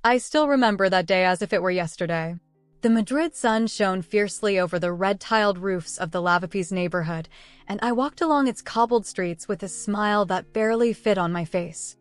I still remember that day as if it were yesterday. The Madrid sun shone fiercely over the red-tiled roofs of the Lavapiés neighborhood, and I walked along its cobbled streets with a smile that barely fit on my face.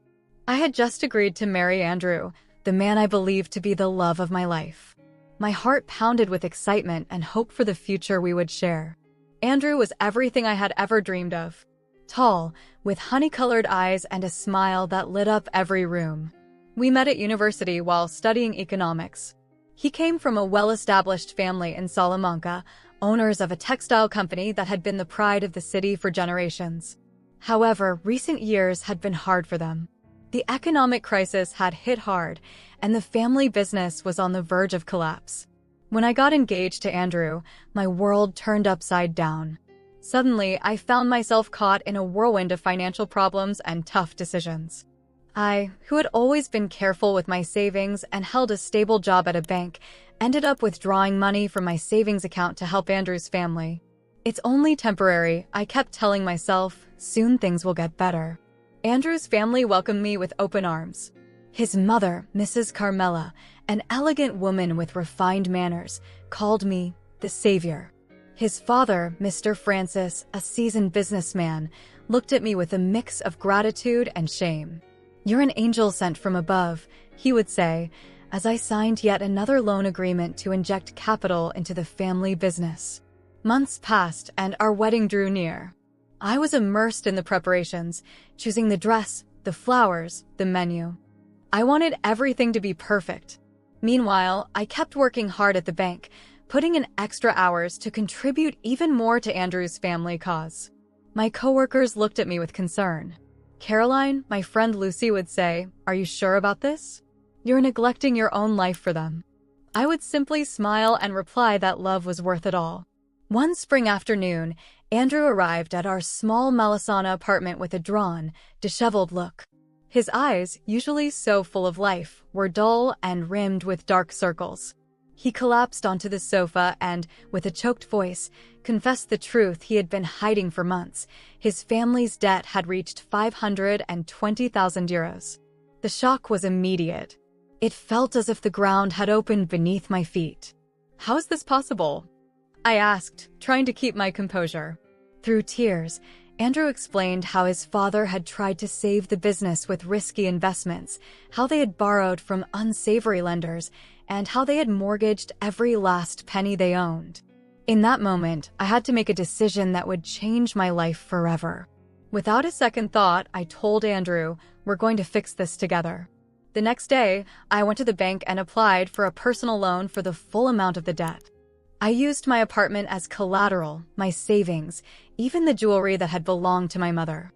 I had just agreed to marry Andrew, the man I believed to be the love of my life. My heart pounded with excitement and hope for the future we would share. Andrew was everything I had ever dreamed of. Tall, with honey-colored eyes and a smile that lit up every room. We met at university while studying economics. He came from a well-established family in Salamanca, owners of a textile company that had been the pride of the city for generations. However, recent years had been hard for them. The economic crisis had hit hard, and the family business was on the verge of collapse. When I got engaged to Andrew, my world turned upside down. Suddenly, I found myself caught in a whirlwind of financial problems and tough decisions. I, who had always been careful with my savings and held a stable job at a bank, ended up withdrawing money from my savings account to help Andrew's family. It's only temporary, I kept telling myself, soon things will get better. Andrew's family welcomed me with open arms. His mother, Mrs. Carmela, an elegant woman with refined manners, called me the savior. His father, Mr. Francis, a seasoned businessman, looked at me with a mix of gratitude and shame. "You're an angel sent from above," he would say, as I signed yet another loan agreement to inject capital into the family business. Months passed and our wedding drew near. I was immersed in the preparations, choosing the dress, the flowers, the menu. I wanted everything to be perfect. Meanwhile, I kept working hard at the bank, putting in extra hours to contribute even more to Andrew's family cause. My coworkers looked at me with concern. "Caroline," my friend Lucy would say, "are you sure about this? You're neglecting your own life for them." I would simply smile and reply that love was worth it all. One spring afternoon, Andrew arrived at our small Malasana apartment with a drawn, disheveled look. His eyes, usually so full of life, were dull and rimmed with dark circles. He collapsed onto the sofa and, with a choked voice, confessed the truth he had been hiding for months. His family's debt had reached 520,000 euros. The shock was immediate. It felt as if the ground had opened beneath my feet. "How is this possible?" I asked, trying to keep my composure. Through tears, Andrew explained how his father had tried to save the business with risky investments, how they had borrowed from unsavory lenders, and how they had mortgaged every last penny they owned. In that moment, I had to make a decision that would change my life forever. Without a second thought, I told Andrew, "We're going to fix this together." The next day, I went to the bank and applied for a personal loan for the full amount of the debt. I used my apartment as collateral, my savings, even the jewelry that had belonged to my mother.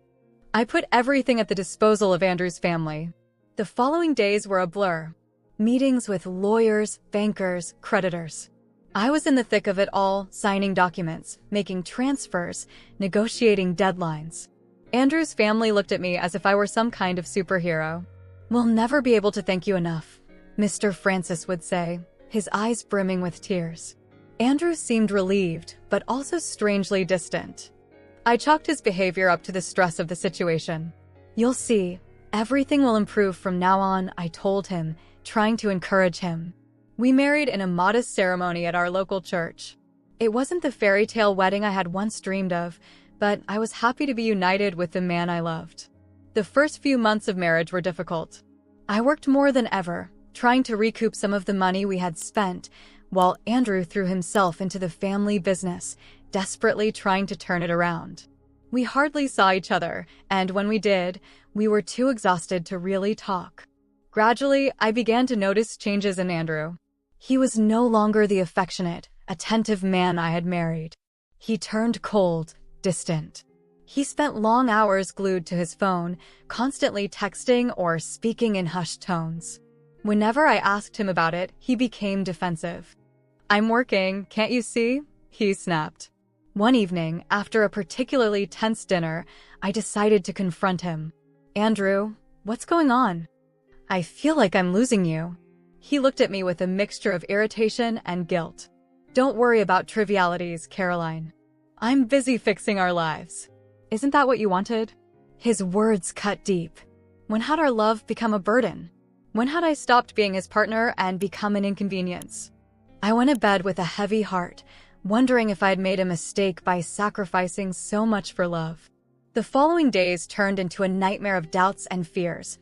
I put everything at the disposal of Andrew's family. The following days were a blur. Meetings with lawyers, bankers, creditors. I was in the thick of it all, signing documents, making transfers, negotiating deadlines. Andrew's family looked at me as if I were some kind of superhero. "We'll never be able to thank you enough," Mr. Francis would say, his eyes brimming with tears. Andrew seemed relieved, but also strangely distant. I chalked his behavior up to the stress of the situation. "You'll see, everything will improve from now on," I told him, trying to encourage him. We married in a modest ceremony at our local church. It wasn't the fairy tale wedding I had once dreamed of, but I was happy to be united with the man I loved. The first few months of marriage were difficult. I worked more than ever, trying to recoup some of the money we had spent, while Andrew threw himself into the family business, desperately trying to turn it around. We hardly saw each other, and when we did, we were too exhausted to really talk. Gradually, I began to notice changes in Andrew. He was no longer the affectionate, attentive man I had married. He turned cold, distant. He spent long hours glued to his phone, constantly texting or speaking in hushed tones. Whenever I asked him about it, he became defensive. "I'm working, can't you see?" he snapped. One evening, after a particularly tense dinner, I decided to confront him. "Andrew, what's going on? I feel like I'm losing you." He looked at me with a mixture of irritation and guilt. "Don't worry about trivialities, Caroline. I'm busy fixing our lives. Isn't that what you wanted?" His words cut deep. When had our love become a burden? When had I stopped being his partner and become an inconvenience? I went to bed with a heavy heart, wondering if I had made a mistake by sacrificing so much for love. The following days turned into a nightmare of doubts and fears.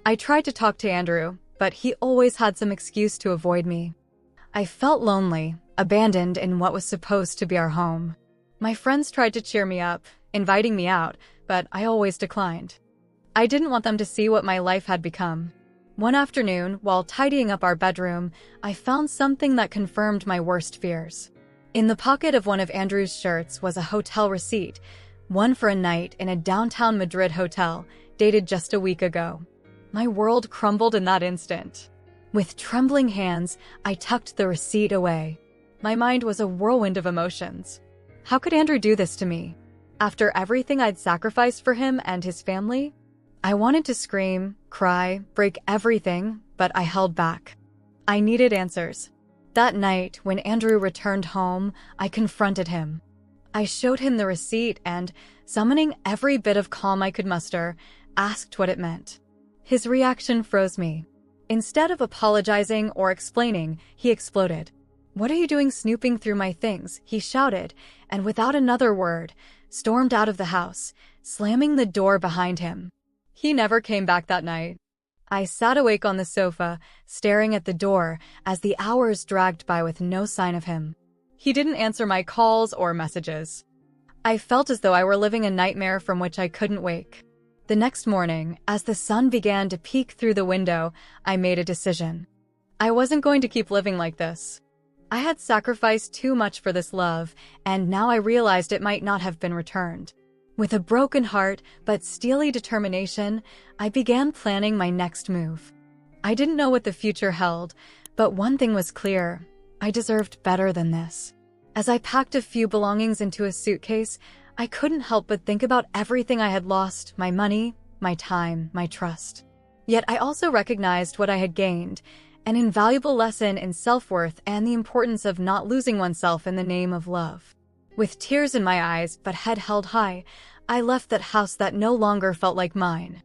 I tried to talk to Andrew, but he always had some excuse to avoid me. I felt lonely, abandoned in what was supposed to be our home. My friends tried to cheer me up, inviting me out, but I always declined. I didn't want them to see what my life had become. One afternoon, while tidying up our bedroom, I found something that confirmed my worst fears. In the pocket of one of Andrew's shirts was a hotel receipt, one for a night in a downtown Madrid hotel, dated just a week ago. My world crumbled in that instant. With trembling hands, I tucked the receipt away. My mind was a whirlwind of emotions. How could Andrew do this to me? After everything I'd sacrificed for him and his family? I wanted to scream, cry, break everything, but I held back. I needed answers. That night, when Andrew returned home, I confronted him. I showed him the receipt and, summoning every bit of calm I could muster, asked what it meant. His reaction froze me. Instead of apologizing or explaining, he exploded. "What are you doing snooping through my things?" he shouted, and without another word, stormed out of the house, slamming the door behind him. He never came back that night. I sat awake on the sofa, staring at the door as the hours dragged by with no sign of him. He didn't answer my calls or messages. I felt as though I were living a nightmare from which I couldn't wake. The next morning, as the sun began to peek through the window, I made a decision. I wasn't going to keep living like this. I had sacrificed too much for this love, and now I realized it might not have been returned. With a broken heart but steely determination, I began planning my next move. I didn't know what the future held, but one thing was clear: I deserved better than this. As I packed a few belongings into a suitcase, I couldn't help but think about everything I had lost: my money, my time, my trust. Yet I also recognized what I had gained: an invaluable lesson in self-worth and the importance of not losing oneself in the name of love. With tears in my eyes but head held high, I left that house that no longer felt like mine.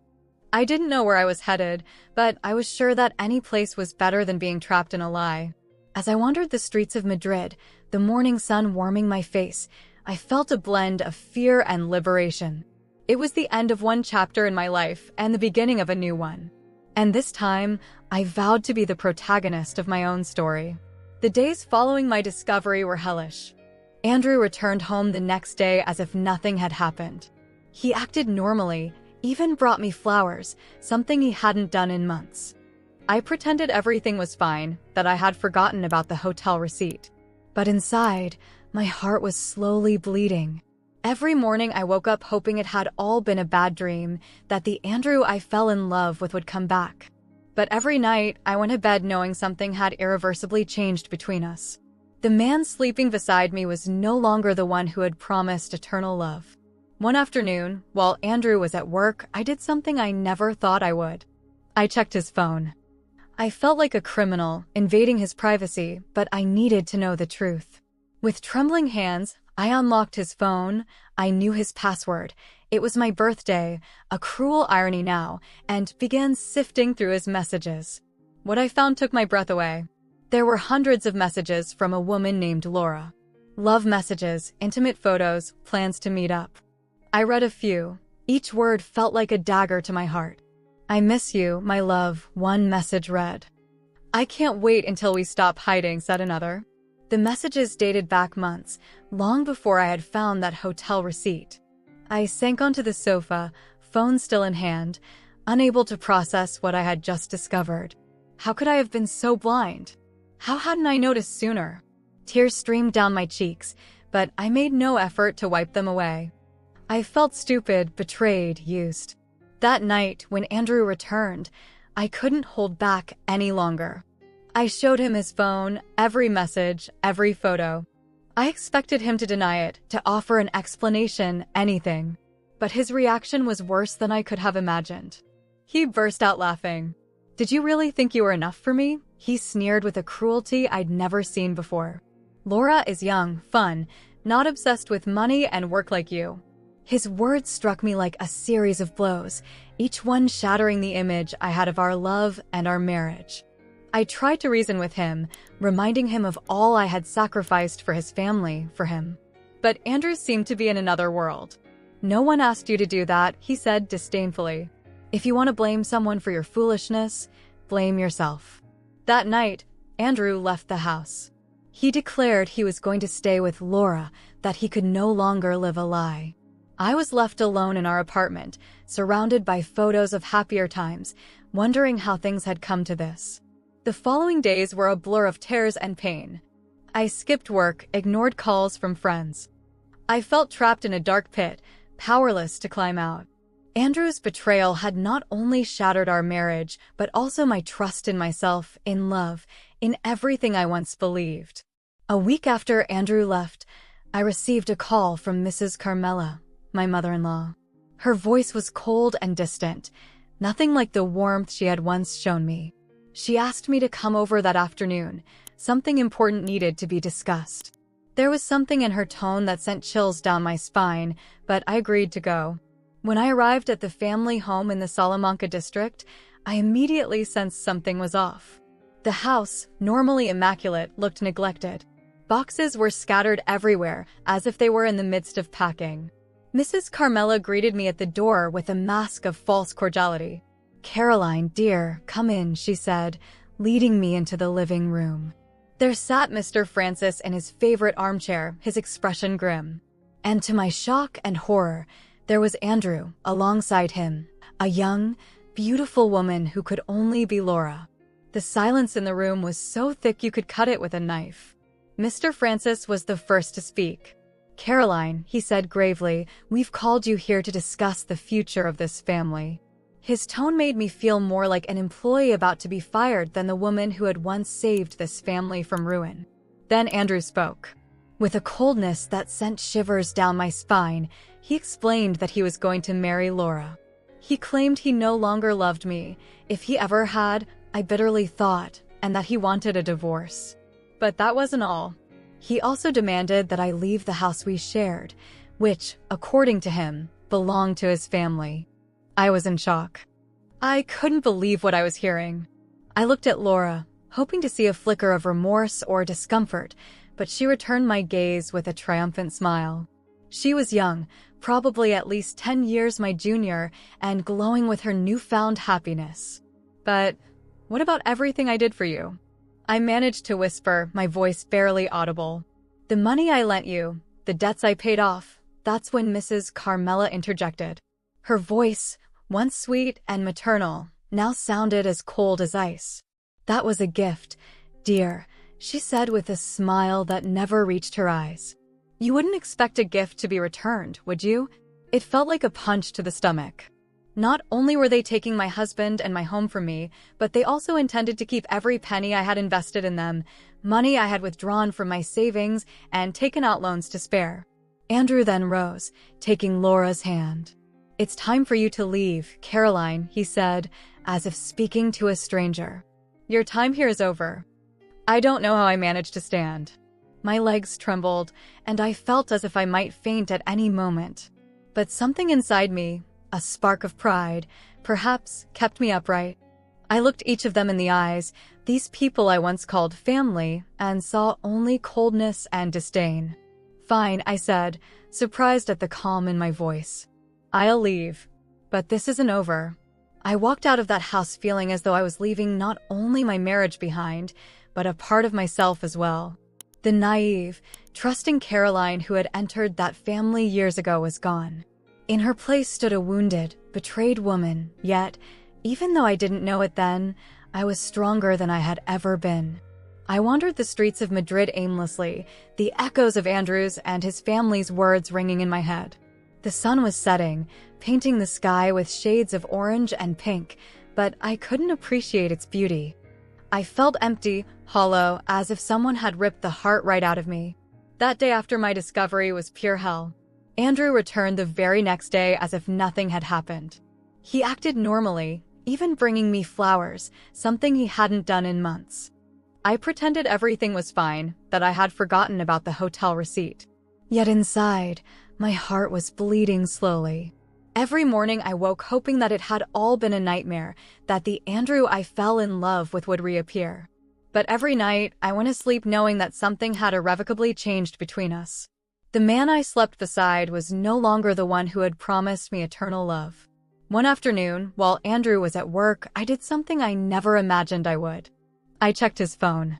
I didn't know where I was headed, but I was sure that any place was better than being trapped in a lie. As I wandered the streets of Madrid, the morning sun warming my face, I felt a blend of fear and liberation. It was the end of one chapter in my life and the beginning of a new one. And this time, I vowed to be the protagonist of my own story. The days following my discovery were hellish. Andrew returned home the next day as if nothing had happened. He acted normally, even brought me flowers, something he hadn't done in months. I pretended everything was fine, that I had forgotten about the hotel receipt. But inside, my heart was slowly bleeding. Every morning I woke up hoping it had all been a bad dream, that the Andrew I fell in love with would come back. But every night I went to bed knowing something had irreversibly changed between us. The man sleeping beside me was no longer the one who had promised eternal love. One afternoon, while Andrew was at work, I did something I never thought I would. I checked his phone. I felt like a criminal, invading his privacy, but I needed to know the truth. With trembling hands, I unlocked his phone. I knew his password. It was my birthday, a cruel irony now, and began sifting through his messages. What I found took my breath away. There were hundreds of messages from a woman named Laura. Love messages, intimate photos, plans to meet up. I read a few. Each word felt like a dagger to my heart. "I miss you, my love," one message read. "I can't wait until we stop hiding," said another. The messages dated back months, long before I had found that hotel receipt. I sank onto the sofa, phone still in hand, unable to process what I had just discovered. How could I have been so blind? How hadn't I noticed sooner? Tears streamed down my cheeks, but I made no effort to wipe them away. I felt stupid, betrayed, used. That night, when Andrew returned, I couldn't hold back any longer. I showed him his phone, every message, every photo. I expected him to deny it, to offer an explanation, anything. But his reaction was worse than I could have imagined. He burst out laughing. "Did you really think you were enough for me?" He sneered with a cruelty I'd never seen before. "Laura is young, fun, not obsessed with money and work like you." His words struck me like a series of blows, each one shattering the image I had of our love and our marriage. I tried to reason with him, reminding him of all I had sacrificed for his family, for him. But Andrew seemed to be in another world. "No one asked you to do that," he said disdainfully. "If you want to blame someone for your foolishness, blame yourself." That night, Andrew left the house. He declared he was going to stay with Laura, that he could no longer live a lie. I was left alone in our apartment, surrounded by photos of happier times, wondering how things had come to this. The following days were a blur of tears and pain. I skipped work, ignored calls from friends. I felt trapped in a dark pit, powerless to climb out. Andrew's betrayal had not only shattered our marriage, but also my trust in myself, in love, in everything I once believed. A week after Andrew left, I received a call from Mrs. Carmela, my mother-in-law. Her voice was cold and distant, nothing like the warmth she had once shown me. She asked me to come over that afternoon. Something important needed to be discussed. There was something in her tone that sent chills down my spine, but I agreed to go. When I arrived at the family home in the Salamanca district, I immediately sensed something was off. The house, normally immaculate, looked neglected. Boxes were scattered everywhere, as if they were in the midst of packing. Mrs. Carmela greeted me at the door with a mask of false cordiality. "Caroline, dear, come in," she said, leading me into the living room. There sat Mr. Francis in his favorite armchair, his expression grim. And to my shock and horror, there was Andrew, alongside him, a young, beautiful woman who could only be Laura. The silence in the room was so thick you could cut it with a knife. Mr. Francis was the first to speak. "Caroline," he said gravely, "we've called you here to discuss the future of this family." His tone made me feel more like an employee about to be fired than the woman who had once saved this family from ruin. Then Andrew spoke. With a coldness that sent shivers down my spine, he explained that he was going to marry Laura. He claimed he no longer loved me, if he ever had, I bitterly thought, and that he wanted a divorce. But that wasn't all. He also demanded that I leave the house we shared, which, according to him, belonged to his family. I was in shock. I couldn't believe what I was hearing. I looked at Laura, hoping to see a flicker of remorse or discomfort, but she returned my gaze with a triumphant smile. She was young, probably at least 10 years my junior, and glowing with her newfound happiness. "But what about everything I did for you?" I managed to whisper, my voice barely audible. "The money I lent you, the debts I paid off." That's when Mrs. Carmela interjected. Her voice, once sweet and maternal, now sounded as cold as ice. "That was a gift, dear," she said with a smile that never reached her eyes. "You wouldn't expect a gift to be returned, would you?" It felt like a punch to the stomach. Not only were they taking my husband and my home from me, but they also intended to keep every penny I had invested in them, money I had withdrawn from my savings and taken out loans to spare. Andrew then rose, taking Laura's hand. "It's time for you to leave, Caroline," he said, as if speaking to a stranger. "Your time here is over." I don't know how I managed to stand. My legs trembled, and I felt as if I might faint at any moment. But something inside me, a spark of pride, perhaps, kept me upright. I looked each of them in the eyes, these people I once called family, and saw only coldness and disdain. "Fine," I said, surprised at the calm in my voice. "I'll leave. But this isn't over." I walked out of that house feeling as though I was leaving not only my marriage behind, but a part of myself as well. The naive, trusting Caroline who had entered that family years ago was gone. In her place stood a wounded, betrayed woman, yet, even though I didn't know it then, I was stronger than I had ever been. I wandered the streets of Madrid aimlessly, the echoes of Andrew's and his family's words ringing in my head. The sun was setting, painting the sky with shades of orange and pink, but I couldn't appreciate its beauty. I felt empty, hollow, as if someone had ripped the heart right out of me. That day after my discovery was pure hell. Andrew returned the very next day as if nothing had happened. He acted normally, even bringing me flowers, something he hadn't done in months. I pretended everything was fine, that I had forgotten about the hotel receipt. Yet inside, My heart was bleeding slowly. Every morning I woke hoping that it had all been a nightmare, that the Andrew I fell in love with would reappear. But every night, I went to sleep knowing that something had irrevocably changed between us. The man I slept beside was no longer the one who had promised me eternal love. One afternoon, while Andrew was at work, I did something I never imagined I would. I checked his phone.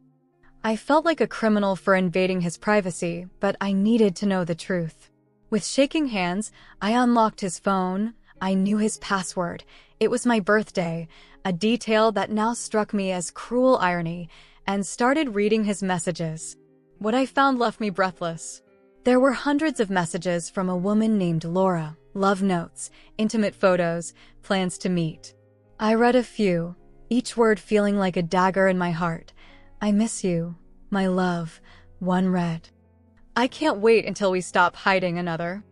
I felt like a criminal for invading his privacy, but I needed to know the truth. With shaking hands, I unlocked his phone. I knew his password. It was my birthday, a detail that now struck me as cruel irony, and started reading his messages. What I found left me breathless. There were hundreds of messages from a woman named Laura, love notes, intimate photos, plans to meet. I read a few, each word feeling like a dagger in my heart. I miss you, my love, one read. I can't wait until we stop hiding, another.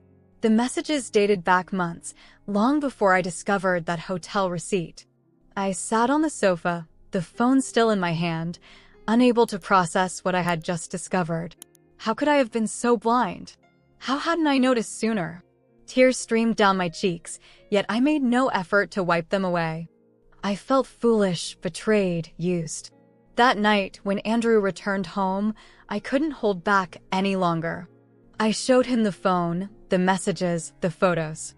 The messages dated back months, long before I discovered that hotel receipt. I sat on the sofa, the phone still in my hand, unable to process what I had just discovered. How could I have been so blind? How hadn't I noticed sooner? Tears streamed down my cheeks, yet I made no effort to wipe them away. I felt foolish, betrayed, used. That night, when Andrew returned home, I couldn't hold back any longer. I showed him the phone, the messages, the photos.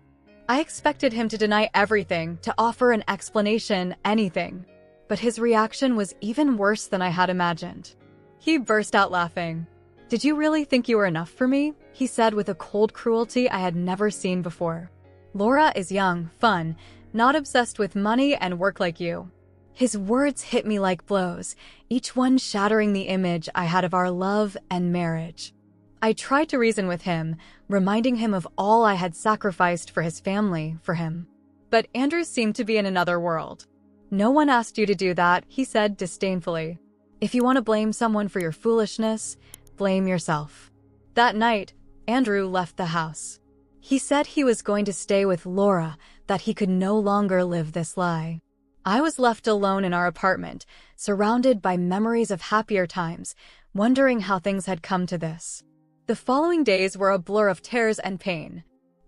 I expected him to deny everything, to offer an explanation, anything. But his reaction was even worse than I had imagined. He burst out laughing. "Did you really think you were enough for me?" he said with a cold cruelty I had never seen before. "Laura is young, fun, not obsessed with money and work like you." His words hit me like blows, each one shattering the image I had of our love and marriage. I tried to reason with him, reminding him of all I had sacrificed for his family, for him. But Andrew seemed to be in another world. "No one asked you to do that," he said disdainfully. "If you want to blame someone for your foolishness, blame yourself." That night, Andrew left the house. He said he was going to stay with Laura, that he could no longer live this lie. I was left alone in our apartment, surrounded by memories of happier times, wondering how things had come to this. The following days were a blur of tears and pain.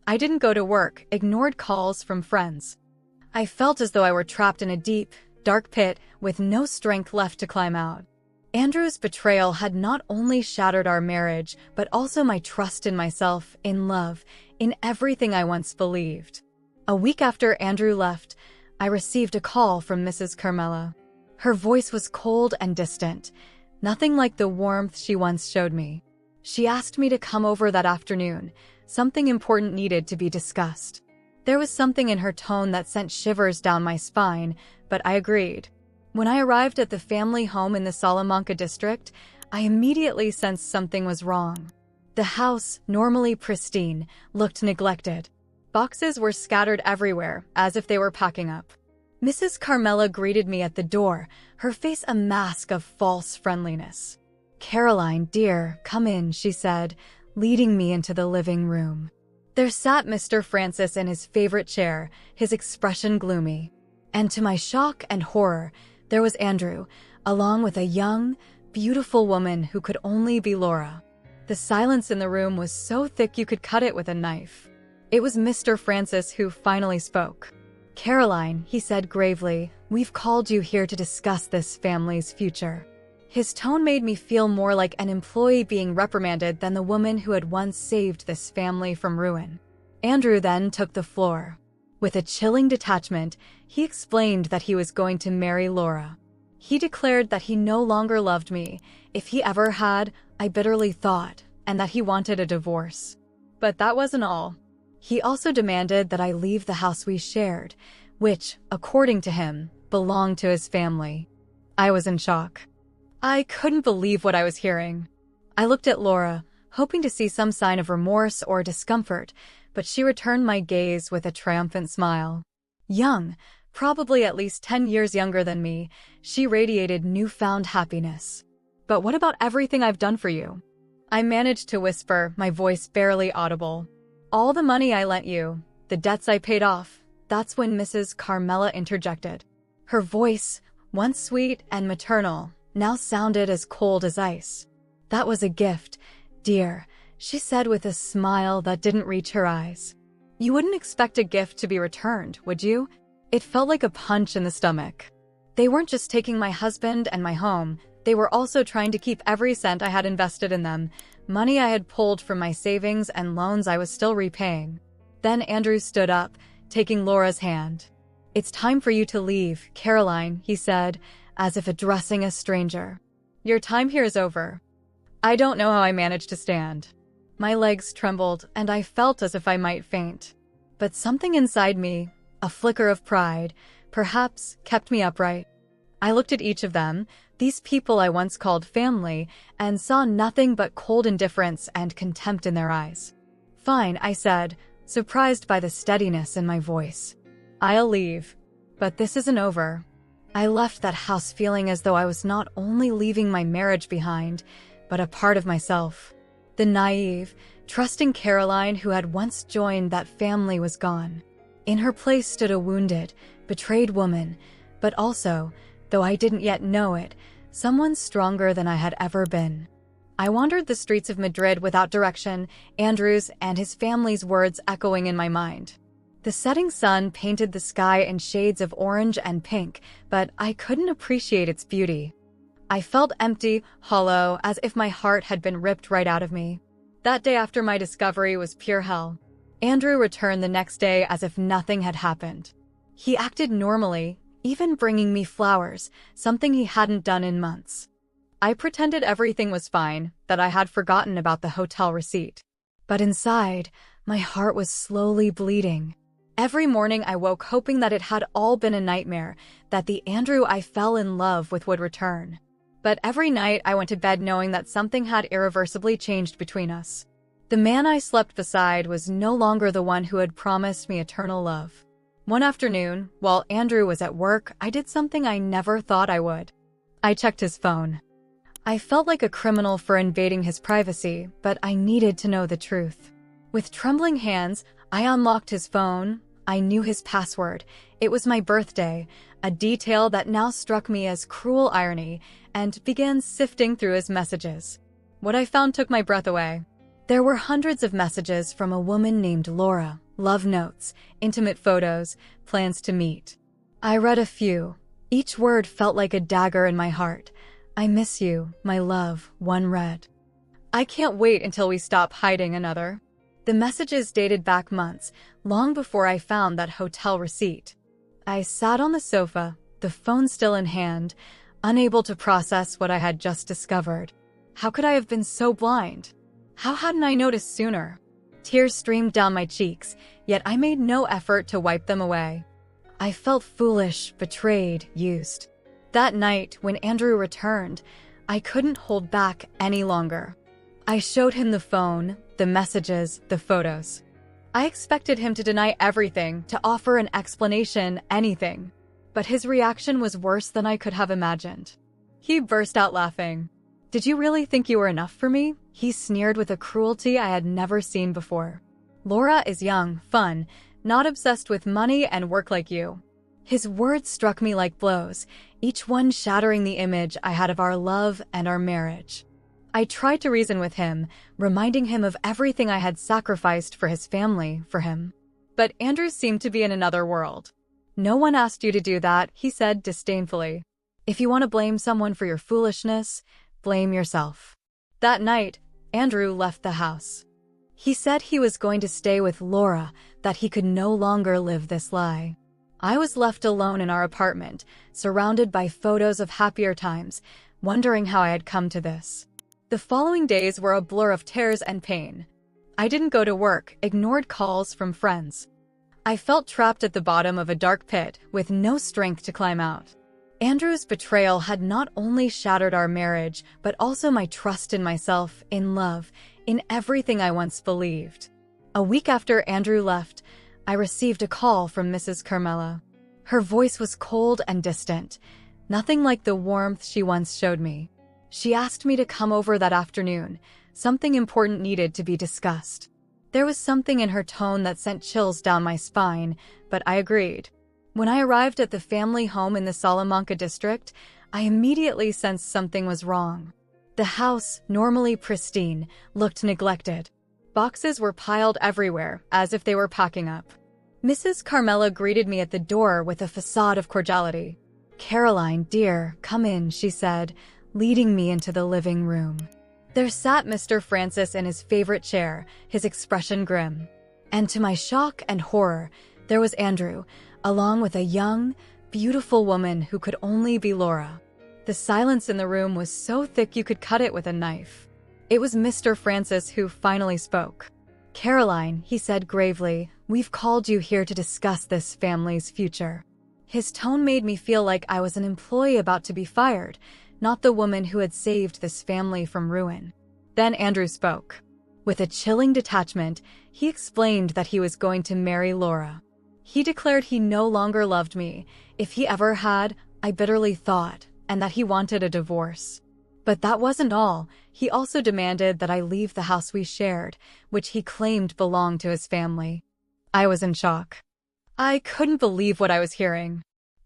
I didn't go to work, ignored calls from friends. I felt as though I were trapped in a deep, dark pit with no strength left to climb out. Andrew's betrayal had not only shattered our marriage, but also my trust in myself, in love, in everything I once believed. A week after Andrew left, I received a call from Mrs. Carmela. Her voice was cold and distant, nothing like the warmth she once showed me. She asked me to come over that afternoon. Something important needed to be discussed. There was something in her tone that sent shivers down my spine, but I agreed. When I arrived at the family home in the Salamanca district, I immediately sensed something was wrong. The house, normally pristine, looked neglected. Boxes were scattered everywhere, as if they were packing up. Mrs. Carmela greeted me at the door, her face a mask of false friendliness. "Caroline, dear, come in," she said, leading me into the living room. There sat Mr. Francis in his favorite chair, his expression gloomy. And to my shock and horror, there was Andrew, along with a young, beautiful woman who could only be Laura. The silence in the room was so thick you could cut it with a knife. It was Mr. Francis who finally spoke. "Caroline," he said gravely, "we've called you here to discuss this family's future." His tone made me feel more like an employee being reprimanded than the woman who had once saved this family from ruin. Andrew then took the floor. With a chilling detachment, he explained that he was going to marry Laura. He declared that he no longer loved me, if he ever had, I bitterly thought, and that he wanted a divorce. But that wasn't all. He also demanded that I leave the house we shared, which, according to him, belonged to his family. I was in shock. I couldn't believe what I was hearing. I looked at Laura, hoping to see some sign of remorse or discomfort, but she returned my gaze with a triumphant smile. Young, probably at least 10 years younger than me, she radiated newfound happiness. "But what about everything I've done for you?" I managed to whisper, my voice barely audible. "All the money I lent you, the debts I paid off." That's when Mrs. Carmela interjected. Her voice, once sweet and maternal, now sounded as cold as ice. "That was a gift, dear," She said with a smile that didn't reach her eyes. You wouldn't expect a gift to be returned, would you? It felt like a punch in the stomach. They weren't just taking my husband and my home, they were also trying to keep every cent I had invested in them, money I had pulled from my savings and loans I was still repaying. Then Andrew stood up, taking Laura's hand. It's time for you to leave, Caroline, he said, as if addressing a stranger. Your time here is over. I don't know how I managed to stand. My legs trembled, and I felt as if I might faint. But something inside me, a flicker of pride, perhaps, kept me upright. I looked at each of them, these people I once called family, and saw nothing but cold indifference and contempt in their eyes. Fine, I said, surprised by the steadiness in my voice. I'll leave. But this isn't over. I left that house feeling as though I was not only leaving my marriage behind, but a part of myself. The naive, trusting Caroline who had once joined that family was gone. In her place stood a wounded, betrayed woman, but also, though I didn't yet know it, someone stronger than I had ever been. I wandered the streets of Madrid without direction, Andrew's and his family's words echoing in my mind. The setting sun painted the sky in shades of orange and pink, but I couldn't appreciate its beauty. I felt empty, hollow, as if my heart had been ripped right out of me. That day after my discovery was pure hell. Andrew returned the next day as if nothing had happened. He acted normally, even bringing me flowers, something he hadn't done in months. I pretended everything was fine, that I had forgotten about the hotel receipt. But inside, my heart was slowly bleeding. Every morning I woke hoping that it had all been a nightmare, that the Andrew I fell in love with would return. But every night I went to bed knowing that something had irreversibly changed between us. The man I slept beside was no longer the one who had promised me eternal love. One afternoon, while Andrew was at work, I did something I never thought I would. I checked his phone. I felt like a criminal for invading his privacy, but I needed to know the truth. With trembling hands, I unlocked his phone. I knew his password. It was my birthday, a detail that now struck me as cruel irony, and began sifting through his messages. What I found took my breath away. There were hundreds of messages from a woman named Laura, love notes, intimate photos, plans to meet. I read a few. Each word felt like a dagger in my heart. I miss you, my love, one read. I can't wait until we stop hiding, another. The messages dated back months, long before I found that hotel receipt. I sat on the sofa, the phone still in hand, unable to process what I had just discovered. How could I have been so blind? How hadn't I noticed sooner? Tears streamed down my cheeks, yet I made no effort to wipe them away. I felt foolish, betrayed, used. That night, when Andrew returned, I couldn't hold back any longer. I showed him the phone, the messages, the photos. I expected him to deny everything, to offer an explanation, anything. But his reaction was worse than I could have imagined. He burst out laughing. Did you really think you were enough for me? He sneered with a cruelty I had never seen before. Laura is young, fun, not obsessed with money and work like you. His words struck me like blows, each one shattering the image I had of our love and our marriage. I tried to reason with him, reminding him of everything I had sacrificed for his family, for him. But Andrew seemed to be in another world. No one asked you to do that, he said disdainfully. If you want to blame someone for your foolishness, blame yourself. That night, Andrew left the house. He said he was going to stay with Laura, that he could no longer live this lie. I was left alone in our apartment, surrounded by photos of happier times, wondering how I had come to this. The following days were a blur of tears and pain. I didn't go to work, ignored calls from friends. I felt trapped at the bottom of a dark pit, with no strength to climb out. Andrew's betrayal had not only shattered our marriage, but also my trust in myself, in love, in everything I once believed. A week after Andrew left, I received a call from Mrs. Carmela. Her voice was cold and distant, nothing like the warmth she once showed me. She asked me to come over that afternoon. Something important needed to be discussed. There was something in her tone that sent chills down my spine, but I agreed. When I arrived at the family home in the Salamanca district, I immediately sensed something was wrong. The house, normally pristine, looked neglected. Boxes were piled everywhere, as if they were packing up. Mrs. Carmela greeted me at the door with a facade of cordiality. "Caroline, dear, come in," she said, leading me into the living room. There sat Mr. Francis in his favorite chair, his expression grim. And to my shock and horror, there was Andrew, along with a young, beautiful woman who could only be Laura. The silence in the room was so thick you could cut it with a knife. It was Mr. Francis who finally spoke. "Caroline," he said gravely, "we've called you here to discuss this family's future." His tone made me feel like I was an employee about to be fired, not the woman who had saved this family from ruin. Then Andrew spoke. With a chilling detachment, he explained that he was going to marry Laura. He declared he no longer loved me, if he ever had, I bitterly thought, and that he wanted a divorce. But that wasn't all. He also demanded that I leave the house we shared, which he claimed belonged to his family. I was in shock. I couldn't believe what I was hearing.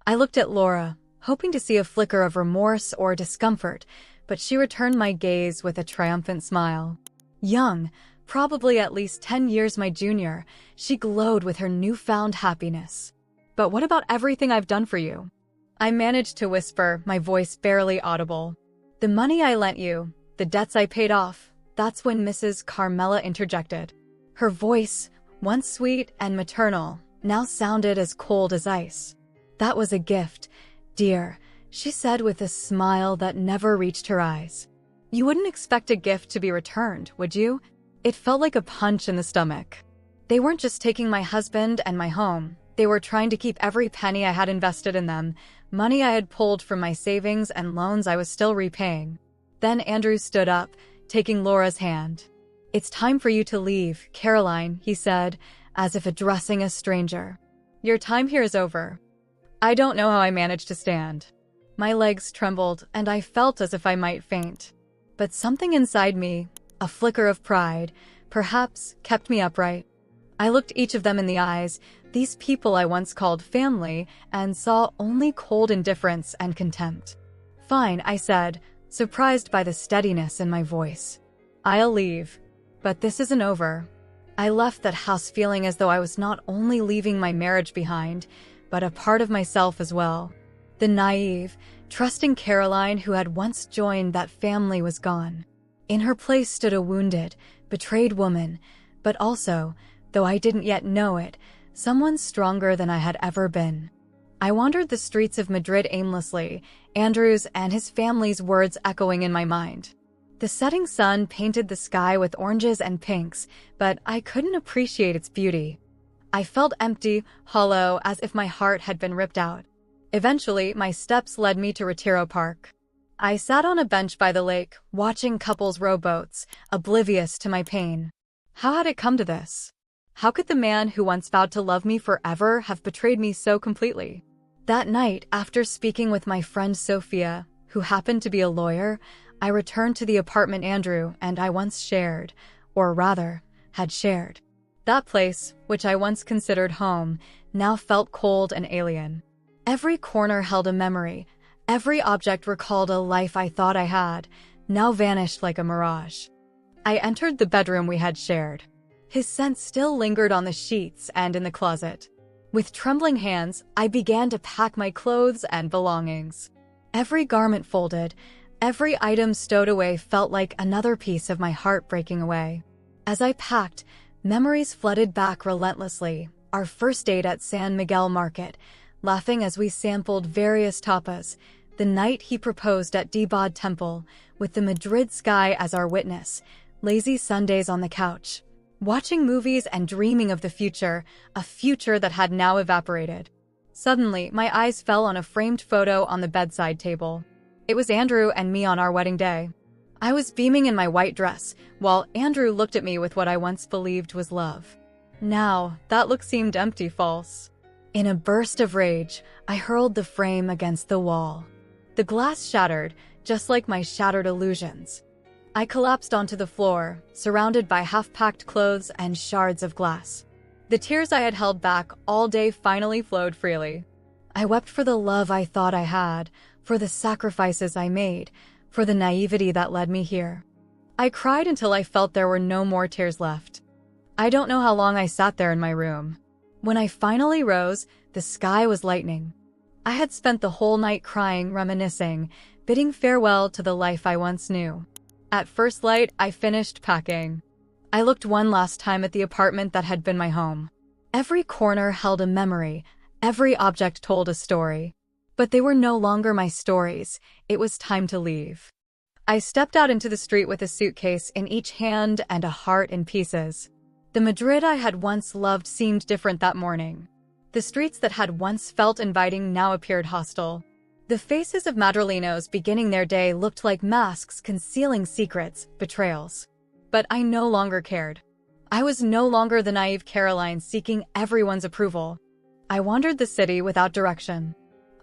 I looked at Laura, hoping to see a flicker of remorse or discomfort, but she returned my gaze with a triumphant smile. Young, probably at least 10 years my junior, she glowed with her newfound happiness. "But what about everything I've done for you?" I managed to whisper, my voice barely audible. "The money I lent you, the debts I paid off." That's when Mrs. Carmela interjected. Her voice, once sweet and maternal, now sounded as cold as ice. "That was a gift, dear," she said with a smile that never reached her eyes. "You wouldn't expect a gift to be returned, would you?" It felt like a punch in the stomach. They weren't just taking my husband and my home. They were trying to keep every penny I had invested in them, money I had pulled from my savings and loans I was still repaying. Then Andrew stood up, taking Laura's hand. "It's time for you to leave, Caroline," he said, as if addressing a stranger. "Your time here is over." I don't know how I managed to stand. My legs trembled, and I felt as if I might faint. But something inside me, a flicker of pride, perhaps, kept me upright. I looked each of them in the eyes, these people I once called family, and saw only cold indifference and contempt. "Fine," I said, surprised by the steadiness in my voice. "I'll leave. But this isn't over." I left that house feeling as though I was not only leaving my marriage behind, but a part of myself as well. The naive, trusting Caroline who had once joined that family was gone. In her place stood a wounded, betrayed woman, but also, though I didn't yet know it, someone stronger than I had ever been. I wandered the streets of Madrid aimlessly, Andrew's and his family's words echoing in my mind. The setting sun painted the sky with oranges and pinks, but I couldn't appreciate its beauty. I felt empty, hollow, as if my heart had been ripped out. Eventually, my steps led me to Retiro Park. I sat on a bench by the lake, watching couples row boats, oblivious to my pain. How had it come to this? How could the man who once vowed to love me forever have betrayed me so completely? That night, after speaking with my friend Sophia, who happened to be a lawyer, I returned to the apartment Andrew and I once shared, or rather, had shared. That place, which I once considered home, now felt cold and alien. Every corner held a memory. Every object recalled a life I thought I had, now vanished like a mirage. I entered the bedroom we had shared. His scent still lingered on the sheets and in the closet. With trembling hands, I began to pack my clothes and belongings. Every garment folded, every item stowed away felt like another piece of my heart breaking away. As I packed, memories flooded back relentlessly. Our first date at San Miguel Market, laughing as we sampled various tapas, the night he proposed at Dibad Temple, with the Madrid sky as our witness, lazy Sundays on the couch, watching movies and dreaming of the future, a future that had now evaporated. Suddenly, my eyes fell on a framed photo on the bedside table. It was Andrew and me on our wedding day. I was beaming in my white dress, while Andrew looked at me with what I once believed was love. Now, that look seemed empty, false. In a burst of rage, I hurled the frame against the wall. The glass shattered, just like my shattered illusions. I collapsed onto the floor, surrounded by half-packed clothes and shards of glass. The tears I had held back all day finally flowed freely. I wept for the love I thought I had, for the sacrifices I made, for the naivety that led me here. I cried until I felt there were no more tears left. I don't know how long I sat there in my room. When I finally rose, the sky was lightening. I had spent the whole night crying, reminiscing, bidding farewell to the life I once knew. At first light, I finished packing. I looked one last time at the apartment that had been my home. Every corner held a memory, every object told a story. But they were no longer my stories. It was time to leave. I stepped out into the street with a suitcase in each hand and a heart in pieces. The Madrid I had once loved seemed different that morning. The streets that had once felt inviting now appeared hostile. The faces of Madrileños beginning their day looked like masks concealing secrets, betrayals. But I no longer cared. I was no longer the naive Caroline seeking everyone's approval. I wandered the city without direction.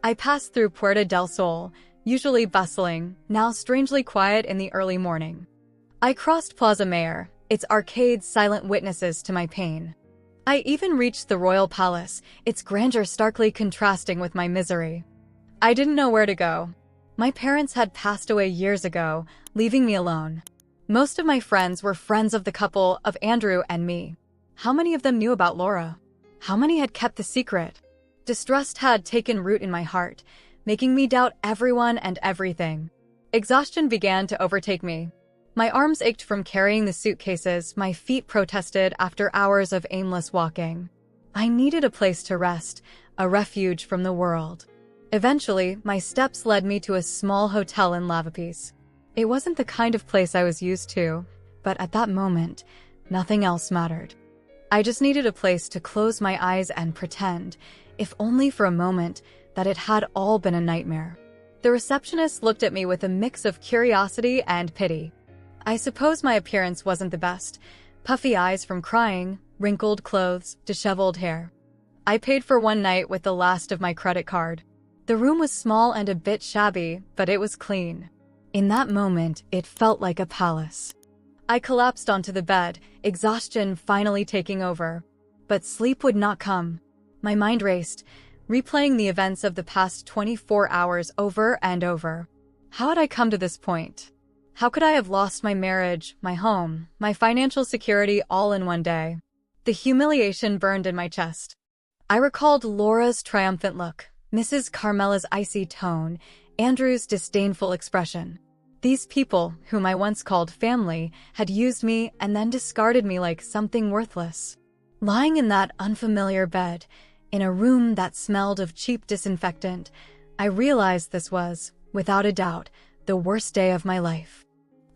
I passed through Puerta del Sol, usually bustling, now strangely quiet in the early morning. I crossed Plaza Mayor, its arcades silent witnesses to my pain. I even reached the Royal Palace, its grandeur starkly contrasting with my misery. I didn't know where to go. My parents had passed away years ago, leaving me alone. Most of my friends were friends of the couple of Andrew and me. How many of them knew about Laura? How many had kept the secret? Distrust had taken root in my heart, making me doubt everyone and everything. Exhaustion began to overtake me. My arms ached from carrying the suitcases, my feet protested after hours of aimless walking. I needed a place to rest, a refuge from the world. Eventually, my steps led me to a small hotel in Lavapiés. It wasn't the kind of place I was used to, but at that moment, nothing else mattered. I just needed a place to close my eyes and pretend, if only for a moment, that it had all been a nightmare. The receptionist looked at me with a mix of curiosity and pity. I suppose my appearance wasn't the best. Puffy eyes from crying, wrinkled clothes, disheveled hair. I paid for one night with the last of my credit card. The room was small and a bit shabby, but it was clean. In that moment, it felt like a palace. I collapsed onto the bed, exhaustion finally taking over. But sleep would not come. My mind raced, replaying the events of the past 24 hours over and over. How had I come to this point? How could I have lost my marriage, my home, my financial security all in one day? The humiliation burned in my chest. I recalled Laura's triumphant look, Mrs. Carmela's icy tone, Andrew's disdainful expression. These people, whom I once called family, had used me and then discarded me like something worthless. Lying in that unfamiliar bed, in a room that smelled of cheap disinfectant, I realized this was, without a doubt, the worst day of my life.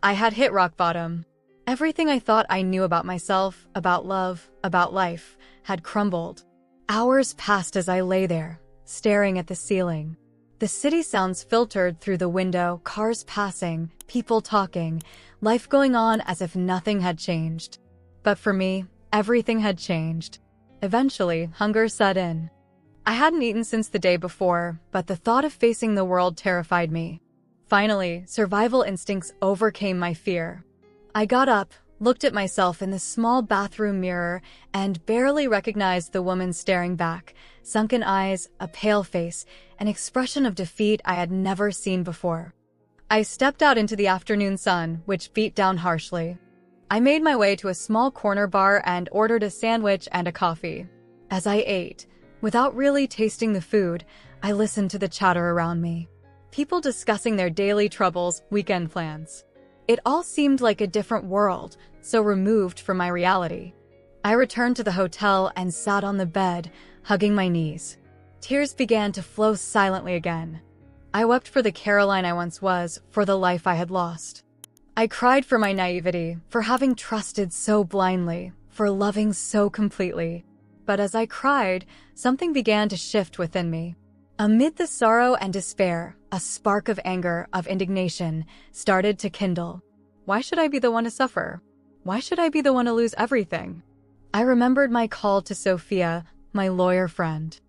I had hit rock bottom. Everything I thought I knew about myself, about love, about life, had crumbled. Hours passed as I lay there, staring at the ceiling. The city sounds filtered through the window, cars passing, people talking, life going on as if nothing had changed. But for me, everything had changed. Eventually, hunger set in. I hadn't eaten since the day before, but the thought of facing the world terrified me. Finally, survival instincts overcame my fear. I got up, looked at myself in the small bathroom mirror, and barely recognized the woman staring back, sunken eyes, a pale face, an expression of defeat I had never seen before. I stepped out into the afternoon sun, which beat down harshly. I made my way to a small corner bar and ordered a sandwich and a coffee. As I ate, without really tasting the food, I listened to the chatter around me. People discussing their daily troubles, weekend plans. It all seemed like a different world, so removed from my reality. I returned to the hotel and sat on the bed, hugging my knees. Tears began to flow silently again. I wept for the Caroline I once was, for the life I had lost. I cried for my naivety, for having trusted so blindly, for loving so completely. But as I cried, something began to shift within me. Amid the sorrow and despair, a spark of anger, of indignation, started to kindle. Why should I be the one to suffer? Why should I be the one to lose everything? I remembered my call to Sophia, my lawyer friend.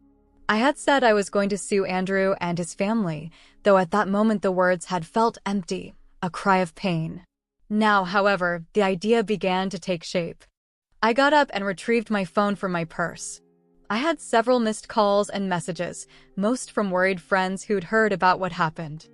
I had said I was going to sue Andrew and his family, though at that moment the words had felt empty, a cry of pain. Now, however, the idea began to take shape. I got up and retrieved my phone from my purse. I had several missed calls and messages, most from worried friends who'd heard about what happened.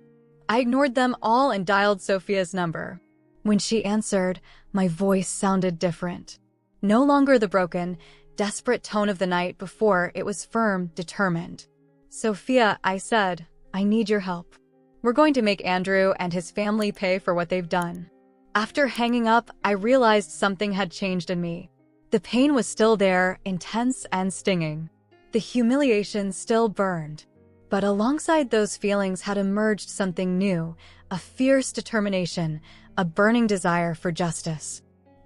I ignored them all and dialed Sophia's number. When she answered, my voice sounded different. No longer the broken, desperate tone of the night before. It was firm, determined. "Sophia," I said, "I need your help. We're going to make Andrew and his family pay for what they've done." After hanging up, I realized something had changed in me. The pain was still there, intense and stinging. The humiliation still burned. But alongside those feelings had emerged something new, a fierce determination, a burning desire for justice.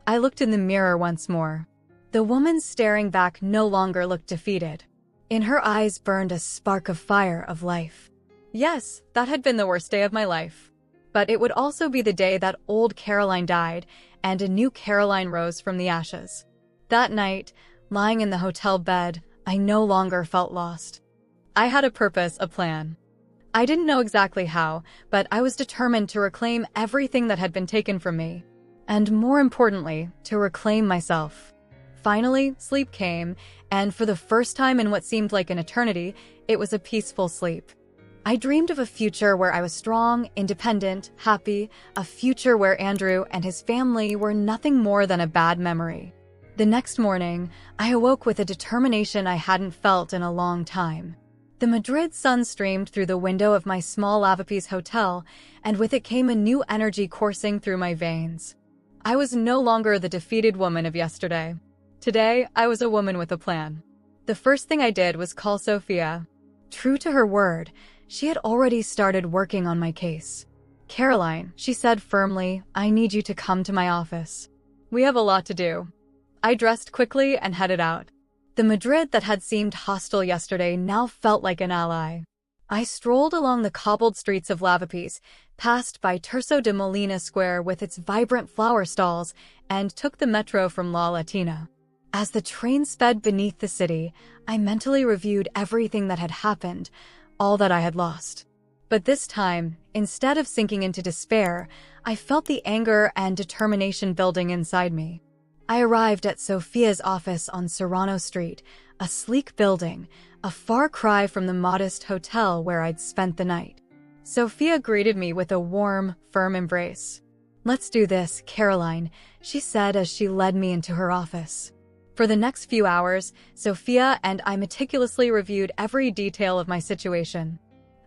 I looked in the mirror once more. The woman staring back no longer looked defeated. In her eyes burned a spark of fire, of life. Yes, that had been the worst day of my life. But it would also be the day that old Caroline died, and a new Caroline rose from the ashes. That night, lying in the hotel bed, I no longer felt lost. I had a purpose, a plan. I didn't know exactly how, but I was determined to reclaim everything that had been taken from me. And more importantly, to reclaim myself. Finally, sleep came, and for the first time in what seemed like an eternity, it was a peaceful sleep. I dreamed of a future where I was strong, independent, happy, a future where Andrew and his family were nothing more than a bad memory. The next morning, I awoke with a determination I hadn't felt in a long time. The Madrid sun streamed through the window of my small Lavapiés hotel, and with it came a new energy coursing through my veins. I was no longer the defeated woman of yesterday. Today, I was a woman with a plan. The first thing I did was call Sophia. True to her word, she had already started working on my case. "Caroline," she said firmly, "I need you to come to my office. We have a lot to do." I dressed quickly and headed out. The Madrid that had seemed hostile yesterday now felt like an ally. I strolled along the cobbled streets of Lavapiés, passed by Tirso de Molina Square with its vibrant flower stalls, and took the metro from La Latina. As the train sped beneath the city, I mentally reviewed everything that had happened, all that I had lost. But this time, instead of sinking into despair, I felt the anger and determination building inside me. I arrived at Sophia's office on Serrano Street, a sleek building, a far cry from the modest hotel where I'd spent the night. Sophia greeted me with a warm, firm embrace. "Let's do this, Caroline," she said as she led me into her office. For the next few hours, Sophia and I meticulously reviewed every detail of my situation.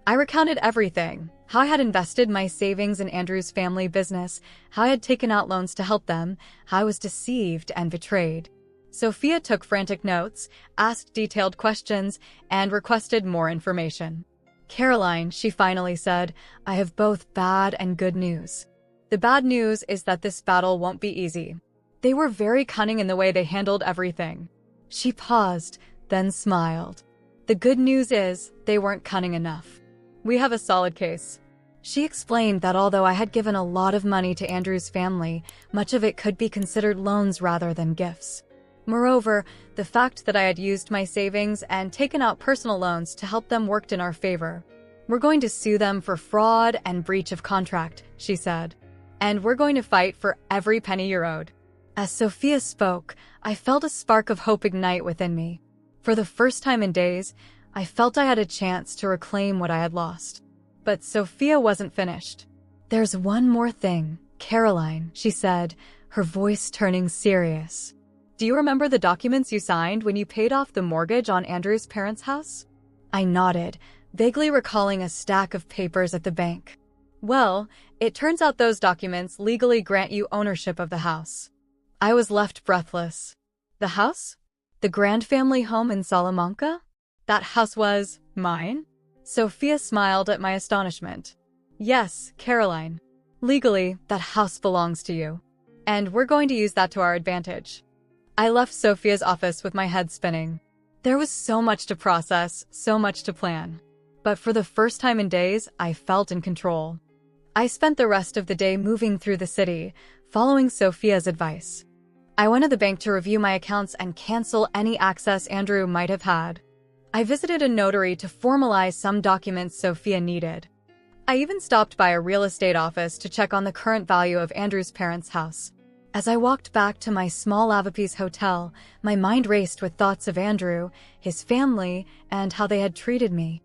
I recounted everything: how I had invested my savings in Andrew's family business, how I had taken out loans to help them, how I was deceived and betrayed. Sophia took frantic notes, asked detailed questions, and requested more information. "Caroline," she finally said, "I have both bad and good news. The bad news is that this battle won't be easy. They were very cunning in the way they handled everything." She paused, then smiled. "The good news is they weren't cunning enough. We have a solid case." She explained that although I had given a lot of money to Andrew's family, much of it could be considered loans rather than gifts. Moreover, the fact that I had used my savings and taken out personal loans to help them worked in our favor. "We're going to sue them for fraud and breach of contract," she said. "And we're going to fight for every penny you're owed." As Sophia spoke, I felt a spark of hope ignite within me. For the first time in days, I felt I had a chance to reclaim what I had lost. But Sophia wasn't finished. "There's one more thing, Caroline," she said, her voice turning serious. "Do you remember the documents you signed when you paid off the mortgage on Andrew's parents' house?" I nodded, vaguely recalling a stack of papers at the bank. "Well, it turns out those documents legally grant you ownership of the house." I was left breathless. The house? The Grand family home in Salamanca? That house was mine? Sophia smiled at my astonishment. "Yes, Caroline. Legally, that house belongs to you. And we're going to use that to our advantage." I left Sophia's office with my head spinning. There was so much to process, so much to plan. But for the first time in days, I felt in control. I spent the rest of the day moving through the city, following Sophia's advice. I went to the bank to review my accounts and cancel any access Andrew might have had. I visited a notary to formalize some documents Sophia needed. I even stopped by a real estate office to check on the current value of Andrew's parents' house. As I walked back to my small Lavapiés hotel, my mind raced with thoughts of Andrew, his family, and how they had treated me.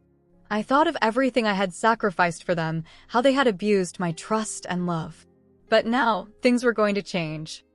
I thought of everything I had sacrificed for them, how they had abused my trust and love. But now, things were going to change.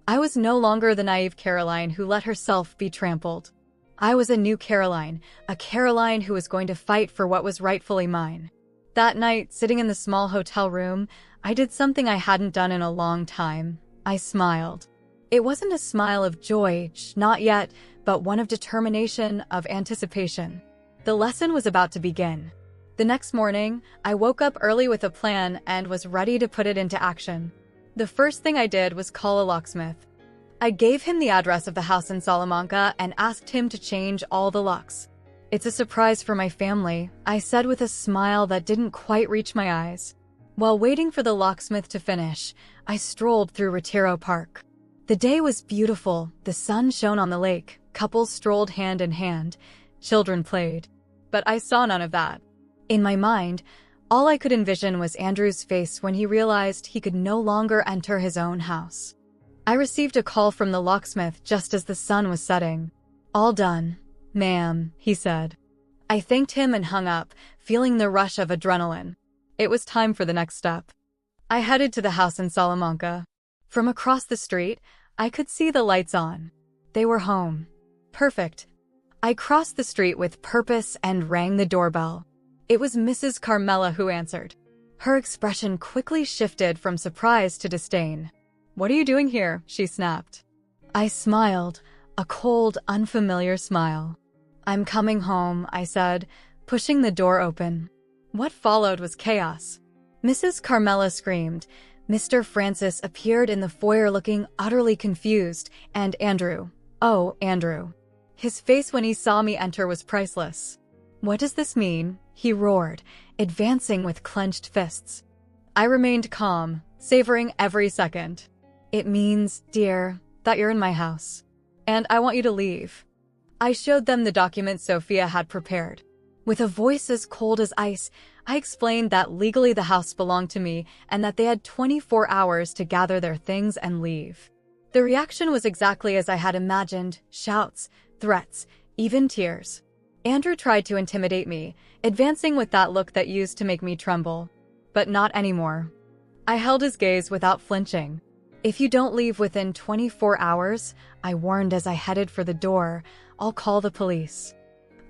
I was no longer the naive Caroline who let herself be trampled. I was a new Caroline, a Caroline who was going to fight for what was rightfully mine. That night, sitting in the small hotel room, I did something I hadn't done in a long time. I smiled. It wasn't a smile of joy, not yet, but one of determination, of anticipation. The lesson was about to begin. The next morning, I woke up early with a plan and was ready to put it into action. The first thing I did was call a locksmith. I gave him the address of the house in Salamanca and asked him to change all the locks. "It's a surprise for my family," I said with a smile that didn't quite reach my eyes. While waiting for the locksmith to finish, I strolled through Retiro Park. The day was beautiful, the sun shone on the lake, couples strolled hand in hand, children played. But I saw none of that. In my mind, all I could envision was Andrew's face when he realized he could no longer enter his own house. I received a call from the locksmith just as the sun was setting. "All done, ma'am," he said. I thanked him and hung up, feeling the rush of adrenaline. It was time for the next step. I headed to the house in Salamanca. From across the street, I could see the lights on. They were home. Perfect. I crossed the street with purpose and rang the doorbell. It was Mrs. Carmela who answered. Her expression quickly shifted from surprise to disdain. "What are you doing here?" she snapped. I smiled, a cold, unfamiliar smile. "I'm coming home," I said, pushing the door open. What followed was chaos. Mrs. Carmela screamed. Mr. Francis appeared in the foyer looking utterly confused, and Andrew. Oh, Andrew. His face when he saw me enter was priceless. "What does this mean?" he roared, advancing with clenched fists. I remained calm, savoring every second. "It means, dear, that you're in my house. And I want you to leave." I showed them the document Sophia had prepared. With a voice as cold as ice, I explained that legally the house belonged to me and that they had 24 hours to gather their things and leave. The reaction was exactly as I had imagined: shouts, threats, even tears. Andrew tried to intimidate me, advancing with that look that used to make me tremble. But not anymore. I held his gaze without flinching. "If you don't leave within 24 hours, I warned as I headed for the door, I'll call the police."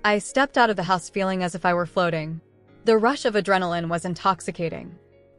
I stepped out of the house feeling as if I were floating. The rush of adrenaline was intoxicating.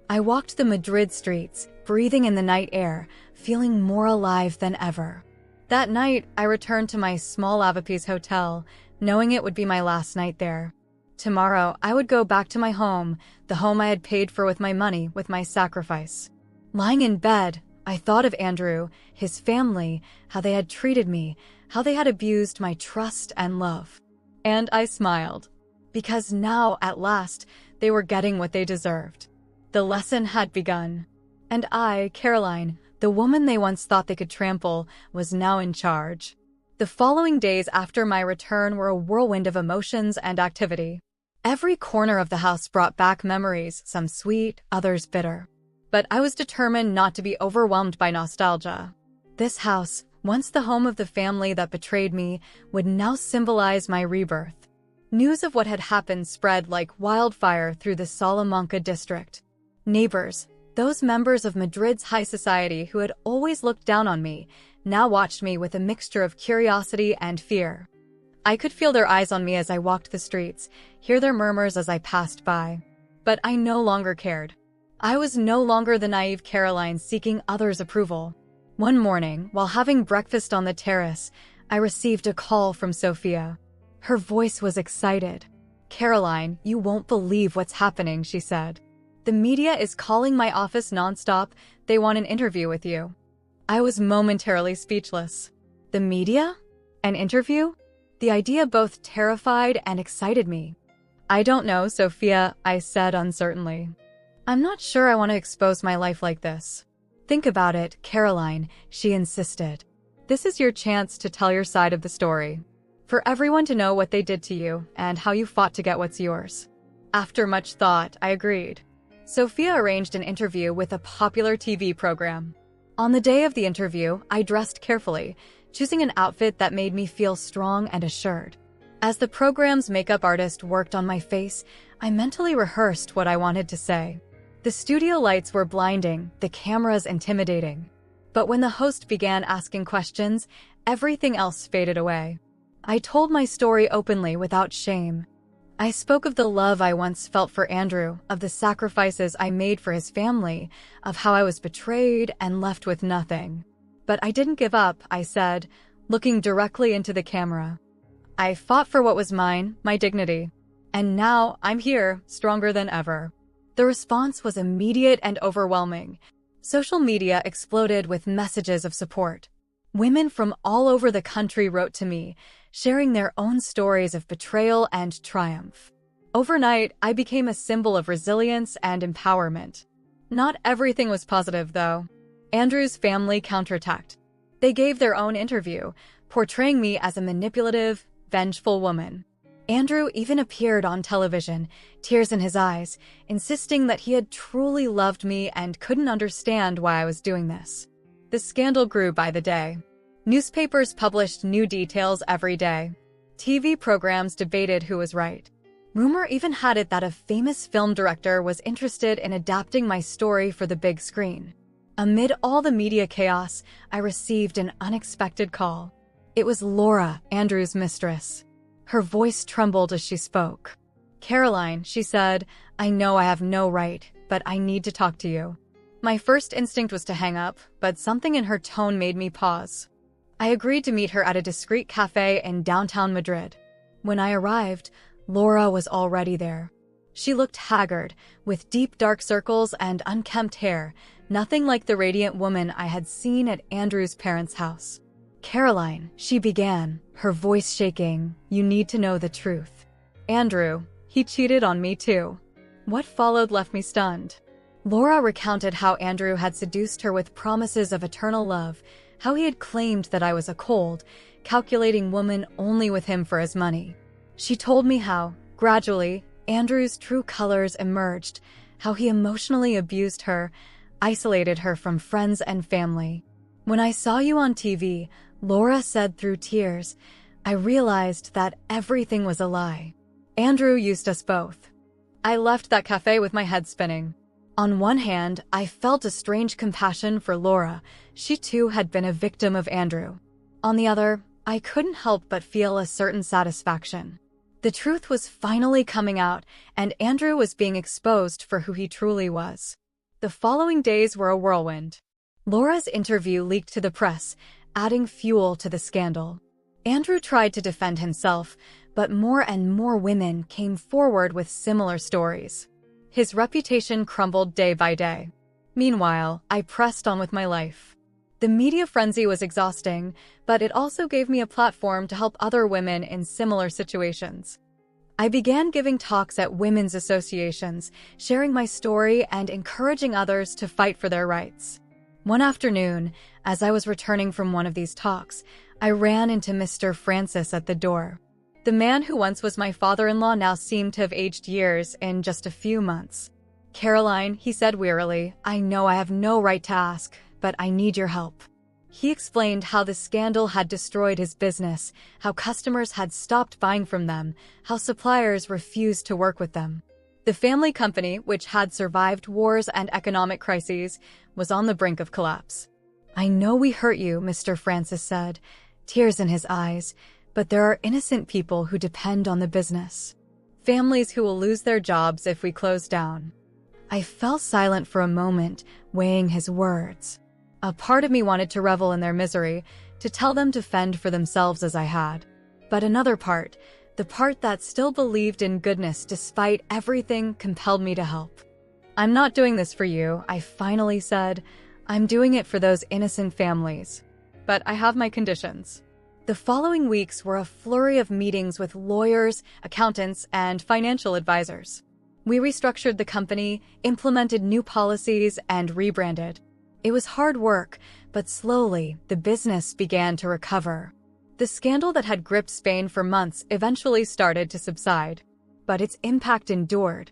I walked the Madrid streets, breathing in the night air, feeling more alive than ever. That night, I returned to my small Lavapiés hotel, knowing it would be my last night there. Tomorrow, I would go back to my home, the home I had paid for with my money, with my sacrifice. Lying in bed, I thought of Andrew, his family, how they had treated me, how they had abused my trust and love. And I smiled. Because now, at last, they were getting what they deserved. The lesson had begun. And I, Caroline, the woman they once thought they could trample, was now in charge. The following days after my return were a whirlwind of emotions and activity. Every corner of the house brought back memories, some sweet, others bitter. But I was determined not to be overwhelmed by nostalgia. This house, once the home of the family that betrayed me, would now symbolize my rebirth. News of what had happened spread like wildfire through the Salamanca district. Neighbors, those members of Madrid's high society who had always looked down on me, now watched me with a mixture of curiosity and fear. I could feel their eyes on me as I walked the streets, hear their murmurs as I passed by. But I no longer cared. I was no longer the naive Caroline seeking others' approval. One morning, while having breakfast on the terrace, I received a call from Sophia. Her voice was excited. "Caroline, you won't believe what's happening," she said. "The media is calling my office nonstop. They want an interview with you." I was momentarily speechless. The media? An interview? The idea both terrified and excited me. "I don't know, Sophia," I said uncertainly. "I'm not sure I want to expose my life like this." "Think about it, Caroline," she insisted. "This is your chance to tell your side of the story. For everyone to know what they did to you and how you fought to get what's yours." After much thought, I agreed. Sophia arranged an interview with a popular TV program. On the day of the interview, I dressed carefully, choosing an outfit that made me feel strong and assured. As the program's makeup artist worked on my face, I mentally rehearsed what I wanted to say. The studio lights were blinding, the cameras intimidating. But when the host began asking questions, everything else faded away. I told my story openly without shame. I spoke of the love I once felt for Andrew, of the sacrifices I made for his family, of how I was betrayed and left with nothing. But I didn't give up, I said, looking directly into the camera. I fought for what was mine, my dignity. And now I'm here, stronger than ever. The response was immediate and overwhelming. Social media exploded with messages of support. Women from all over the country wrote to me, sharing their own stories of betrayal and triumph. Overnight, I became a symbol of resilience and empowerment. Not everything was positive, though. Andrew's family counterattacked. They gave their own interview, portraying me as a manipulative, vengeful woman. Andrew even appeared on television, tears in his eyes, insisting that he had truly loved me and couldn't understand why I was doing this. The scandal grew by the day. Newspapers published new details every day. TV programs debated who was right. Rumor even had it that a famous film director was interested in adapting my story for the big screen. Amid all the media chaos, I received an unexpected call. It was Laura, Andrew's mistress. Her voice trembled as she spoke. "Caroline," she said, "I know I have no right, but I need to talk to you." My first instinct was to hang up, but something in her tone made me pause. I agreed to meet her at a discreet cafe in downtown Madrid. When I arrived, Laura was already there. She looked haggard, with deep dark circles and unkempt hair, nothing like the radiant woman I had seen at Andrew's parents' house. "Caroline," she began, her voice shaking, "you need to know the truth. Andrew, he cheated on me too." What followed left me stunned. Laura recounted how Andrew had seduced her with promises of eternal love, how he had claimed that I was a cold, calculating woman only with him for his money. She told me how, gradually, Andrew's true colors emerged, how he emotionally abused her, isolated her from friends and family. "When I saw you on TV," Laura said through tears, "I realized that everything was a lie. Andrew used us both." I left that cafe with my head spinning. On one hand, I felt a strange compassion for Laura. She too had been a victim of Andrew. On the other, I couldn't help but feel a certain satisfaction. The truth was finally coming out, and Andrew was being exposed for who he truly was. The following days were a whirlwind. Laura's interview leaked to the press, adding fuel to the scandal. Andrew tried to defend himself, but more and more women came forward with similar stories. His reputation crumbled day by day. Meanwhile, I pressed on with my life. The media frenzy was exhausting, but it also gave me a platform to help other women in similar situations. I began giving talks at women's associations, sharing my story and encouraging others to fight for their rights. One afternoon, as I was returning from one of these talks, I ran into Mr. Francis at the door. The man who once was my father-in-law now seemed to have aged years in just a few months. "Caroline," he said wearily, "I know I have no right to ask, but I need your help." He explained how the scandal had destroyed his business, how customers had stopped buying from them, how suppliers refused to work with them. The family company, which had survived wars and economic crises, was on the brink of collapse. "I know we hurt you," Mr. Francis said, tears in his eyes, "but there are innocent people who depend on the business. Families who will lose their jobs if we close down." I fell silent for a moment, weighing his words. A part of me wanted to revel in their misery, to tell them to fend for themselves as I had. But another part, the part that still believed in goodness despite everything, compelled me to help. "I'm not doing this for you," I finally said. "I'm doing it for those innocent families. But I have my conditions." The following weeks were a flurry of meetings with lawyers, accountants, and financial advisors. We restructured the company, implemented new policies, and rebranded. It was hard work, but slowly, the business began to recover. The scandal that had gripped Spain for months eventually started to subside, but its impact endured.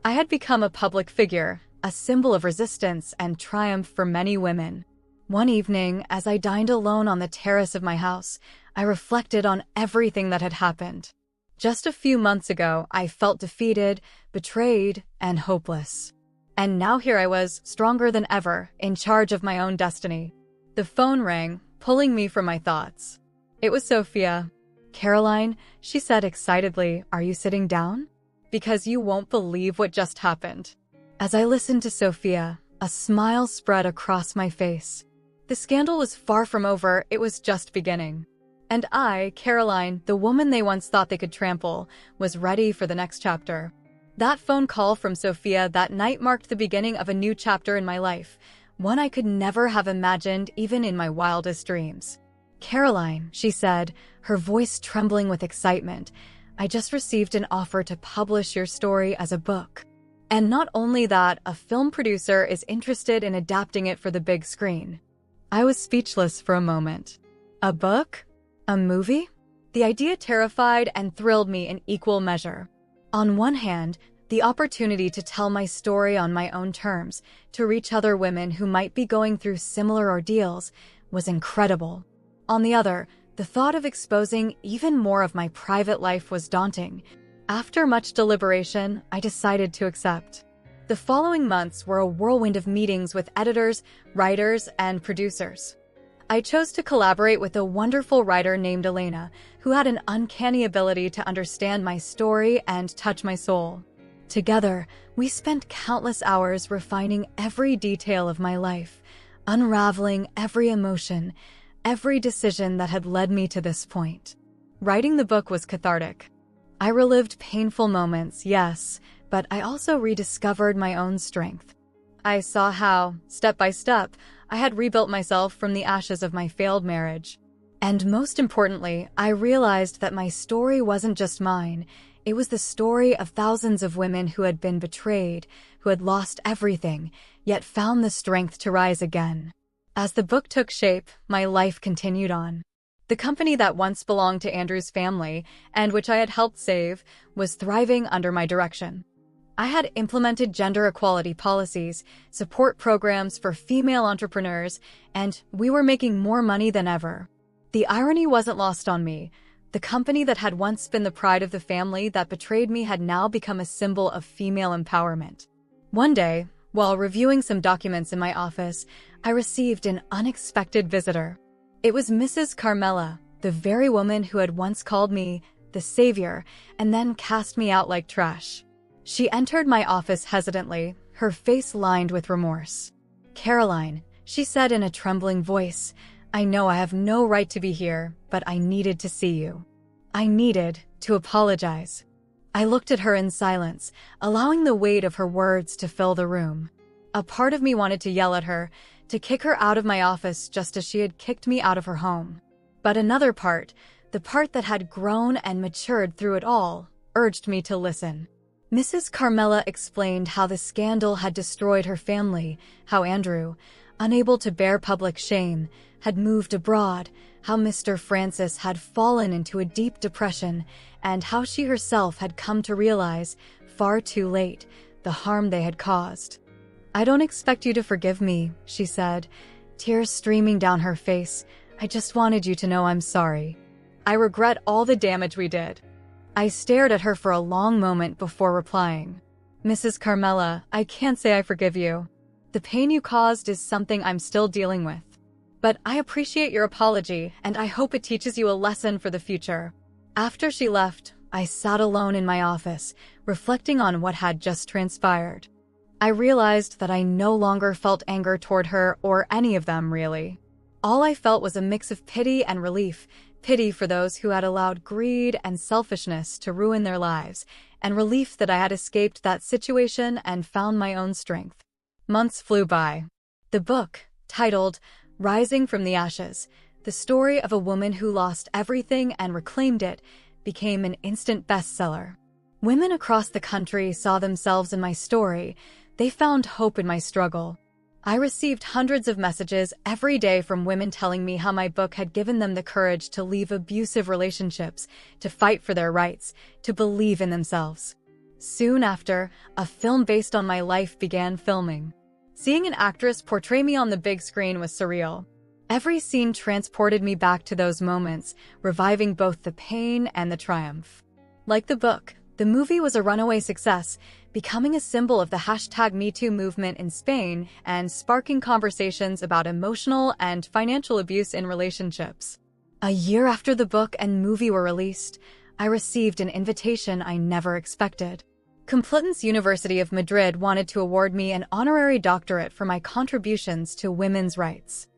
I had become a public figure, a symbol of resistance and triumph for many women. One evening, as I dined alone on the terrace of my house, I reflected on everything that had happened. Just a few months ago, I felt defeated, betrayed, and hopeless. And now here I was, stronger than ever, in charge of my own destiny. The phone rang, pulling me from my thoughts. It was Sophia. "Caroline," she said excitedly, "are you sitting down? Because you won't believe what just happened." As I listened to Sophia, a smile spread across my face. The scandal was far from over, it was just beginning. And I, Caroline, the woman they once thought they could trample, was ready for the next chapter. That phone call from Sophia that night marked the beginning of a new chapter in my life, one I could never have imagined even in my wildest dreams. "Caroline," she said, her voice trembling with excitement, "I just received an offer to publish your story as a book. And not only that, a film producer is interested in adapting it for the big screen." I was speechless for a moment. A book? A movie? The idea terrified and thrilled me in equal measure. On one hand, the opportunity to tell my story on my own terms, to reach other women who might be going through similar ordeals, was incredible. On the other, the thought of exposing even more of my private life was daunting. After much deliberation, I decided to accept. The following months were a whirlwind of meetings with editors, writers, and producers. I chose to collaborate with a wonderful writer named Elena, who had an uncanny ability to understand my story and touch my soul. Together, we spent countless hours refining every detail of my life, unraveling every emotion, every decision that had led me to this point. Writing the book was cathartic. I relived painful moments, yes, but I also rediscovered my own strength. I saw how, step by step, I had rebuilt myself from the ashes of my failed marriage. And most importantly, I realized that my story wasn't just mine. It was the story of thousands of women who had been betrayed, who had lost everything, yet found the strength to rise again. As the book took shape, my life continued on. The company that once belonged to Andrew's family, and which I had helped save, was thriving under my direction. I had implemented gender equality policies, support programs for female entrepreneurs, and we were making more money than ever. The irony wasn't lost on me. The company that had once been the pride of the family that betrayed me had now become a symbol of female empowerment. One day, while reviewing some documents in my office, I received an unexpected visitor. It was Mrs. Carmela, the very woman who had once called me the savior and then cast me out like trash. She entered my office hesitantly, her face lined with remorse. "Caroline," she said in a trembling voice, "I know I have no right to be here, but I needed to see you. I needed to apologize." I looked at her in silence, allowing the weight of her words to fill the room. A part of me wanted to yell at her, to kick her out of my office just as she had kicked me out of her home. But another part, the part that had grown and matured through it all, urged me to listen. Mrs. Carmela explained how the scandal had destroyed her family, how Andrew, unable to bear public shame, had moved abroad, how Mr. Francis had fallen into a deep depression, and how she herself had come to realize, far too late, the harm they had caused. "I don't expect you to forgive me," she said, tears streaming down her face. "I just wanted you to know I'm sorry. I regret all the damage we did." I stared at her for a long moment before replying. "Mrs. Carmela, I can't say I forgive you. The pain you caused is something I'm still dealing with. But I appreciate your apology, and I hope it teaches you a lesson for the future." After she left, I sat alone in my office, reflecting on what had just transpired. I realized that I no longer felt anger toward her or any of them, really. All I felt was a mix of pity and relief. Pity for those who had allowed greed and selfishness to ruin their lives, and relief that I had escaped that situation and found my own strength. Months flew by. The book, titled Rising from the Ashes, the story of a woman who lost everything and reclaimed it, became an instant bestseller. Women across the country saw themselves in my story. They found hope in my struggle. I received hundreds of messages every day from women telling me how my book had given them the courage to leave abusive relationships, to fight for their rights, to believe in themselves. Soon after, a film based on my life began filming. Seeing an actress portray me on the big screen was surreal. Every scene transported me back to those moments, reviving both the pain and the triumph. Like the book, the movie was a runaway success, becoming a symbol of the #MeToo movement in Spain and sparking conversations about emotional and financial abuse in relationships. A year after the book and movie were released, I received an invitation I never expected. Complutense University of Madrid wanted to award me an honorary doctorate for my contributions to women's rights.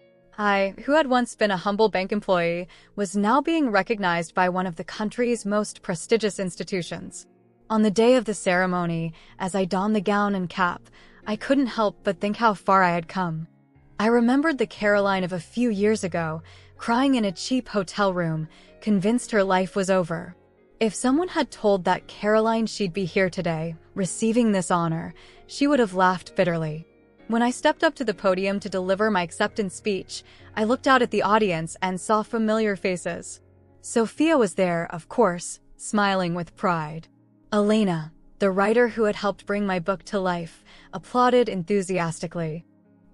I, who had once been a humble bank employee, was now being recognized by one of the country's most prestigious institutions. On the day of the ceremony, as I donned the gown and cap, I couldn't help but think how far I had come. I remembered the Caroline of a few years ago, crying in a cheap hotel room, convinced her life was over. If someone had told that Caroline she'd be here today, receiving this honor, she would have laughed bitterly. When I stepped up to the podium to deliver my acceptance speech, I looked out at the audience and saw familiar faces. Sophia was there, of course, smiling with pride. Elena, the writer who had helped bring my book to life, applauded enthusiastically.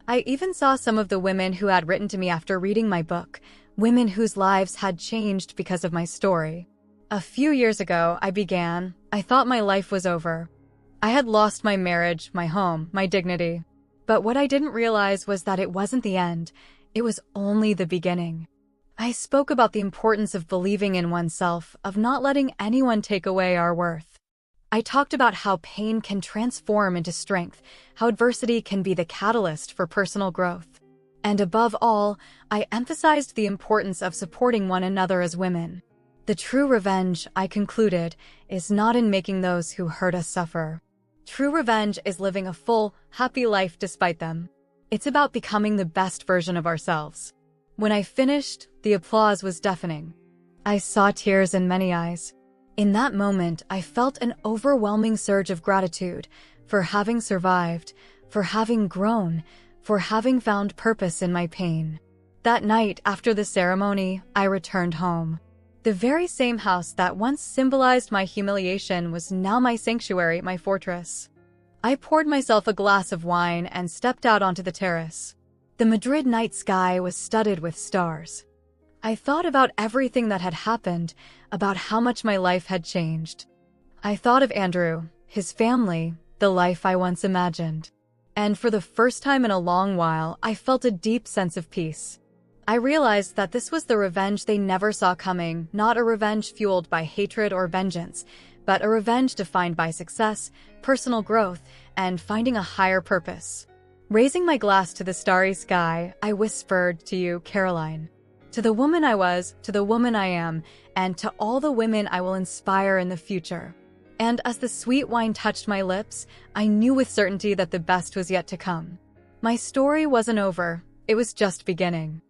I even saw some of the women who had written to me after reading my book, women whose lives had changed because of my story. A few years ago, I thought my life was over. I had lost my marriage, my home, my dignity. But what I didn't realize was that it wasn't the end. It was only the beginning. I spoke about the importance of believing in oneself, of not letting anyone take away our worth. I talked about how pain can transform into strength, how adversity can be the catalyst for personal growth. And above all, I emphasized the importance of supporting one another as women. The true revenge, I concluded, is not in making those who hurt us suffer. True revenge is living a full, happy life despite them. It's about becoming the best version of ourselves. When I finished, the applause was deafening. I saw tears in many eyes. In that moment, I felt an overwhelming surge of gratitude for having survived, for having grown, for having found purpose in my pain. That night, after the ceremony, I returned home. The very same house that once symbolized my humiliation was now my sanctuary, my fortress. I poured myself a glass of wine and stepped out onto the terrace. The Madrid night sky was studded with stars. I thought about everything that had happened, about how much my life had changed. I thought of Andrew, his family, the life I once imagined. And for the first time in a long while, I felt a deep sense of peace. I realized that this was the revenge they never saw coming, not a revenge fueled by hatred or vengeance, but a revenge defined by success, personal growth, and finding a higher purpose. Raising my glass to the starry sky, I whispered to you, Caroline. To the woman I was, to the woman I am, and to all the women I will inspire in the future. And as the sweet wine touched my lips, I knew with certainty that the best was yet to come. My story wasn't over, it was just beginning.